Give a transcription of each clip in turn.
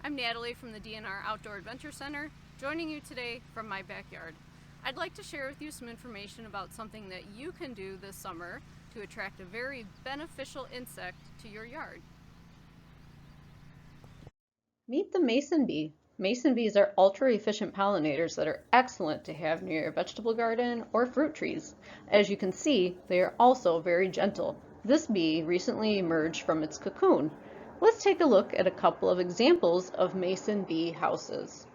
I'm Natalie from the DNR Outdoor Adventure Center, joining you today from my backyard. I'd like to share with you some information about something that you can do this summer to attract a very beneficial insect to your yard. Meet the mason bee. Mason bees are ultra-efficient pollinators that are excellent to have near your vegetable garden or fruit trees. As you can see, they are also very gentle. This bee recently emerged from its cocoon. Let's take a look at a couple of examples of mason bee houses.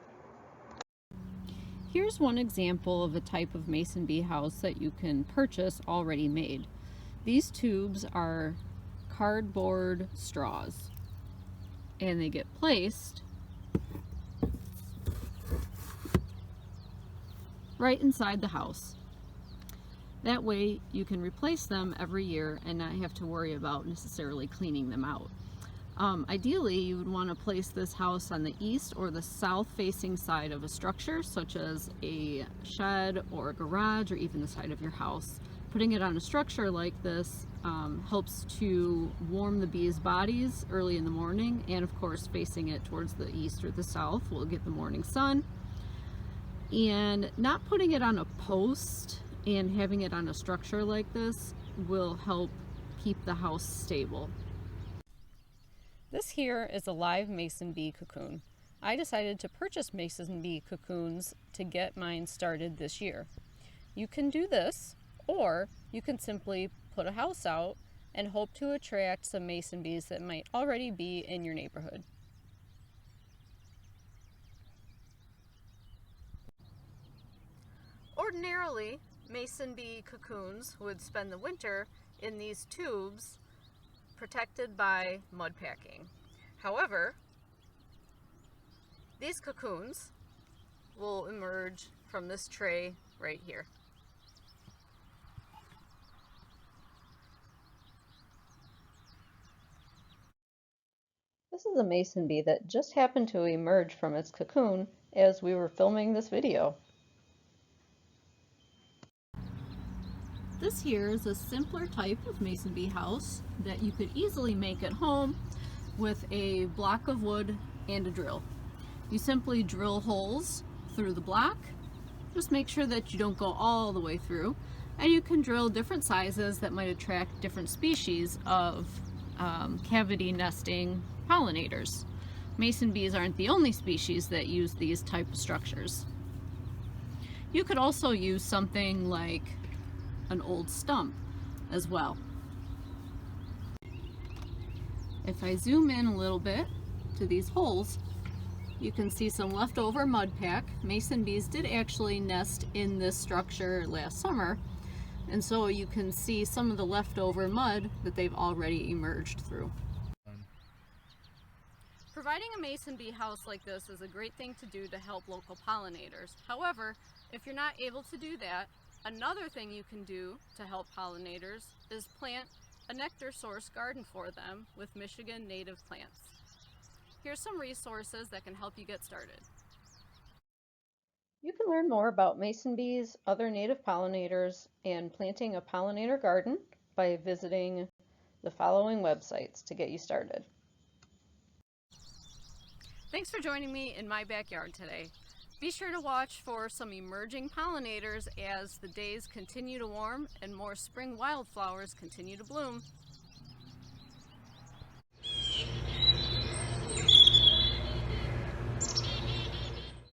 Here's one example of a type of mason bee house that you can purchase already made. These tubes are cardboard straws, and they get placed right inside the house. That way you can replace them every year and not have to worry about necessarily cleaning them out. Ideally, you would want to place this house on the east or the south facing side of a structure, such as a shed or a garage or even the side of your house. Putting it on a structure like this helps to warm the bees' bodies early in the morning, and of course facing it towards the east or the south will get the morning sun. And not putting it on a post and having it on a structure like this will help keep the house stable. This here is a live mason bee cocoon. I decided to purchase mason bee cocoons to get mine started this year. You can do this, or you can simply put a house out and hope to attract some mason bees that might already be in your neighborhood. Ordinarily, mason bee cocoons would spend the winter in these tubes protected by mud packing. However, these cocoons will emerge from this tray right here. This is a mason bee that just happened to emerge from its cocoon as we were filming this video. This here is a simpler type of mason bee house that you could easily make at home with a block of wood and a drill. You simply drill holes through the block. Just make sure that you don't go all the way through, and you can drill different sizes that might attract different species of cavity nesting pollinators. Mason bees aren't the only species that use these type of structures. You could also use something like an old stump as well. If I zoom in a little bit to these holes, you can see some leftover mud pack. Mason bees did actually nest in this structure last summer, and so you can see some of the leftover mud that they've already emerged through. Providing a mason bee house like this is a great thing to do to help local pollinators. However, if you're not able to do that, another thing you can do to help pollinators is plant a nectar source garden for them with Michigan native plants. Here's some resources that can help you get started. You can learn more about mason bees, other native pollinators, and planting a pollinator garden by visiting the following websites to get you started. Thanks for joining me in my backyard today. Be sure to watch for some emerging pollinators as the days continue to warm and more spring wildflowers continue to bloom.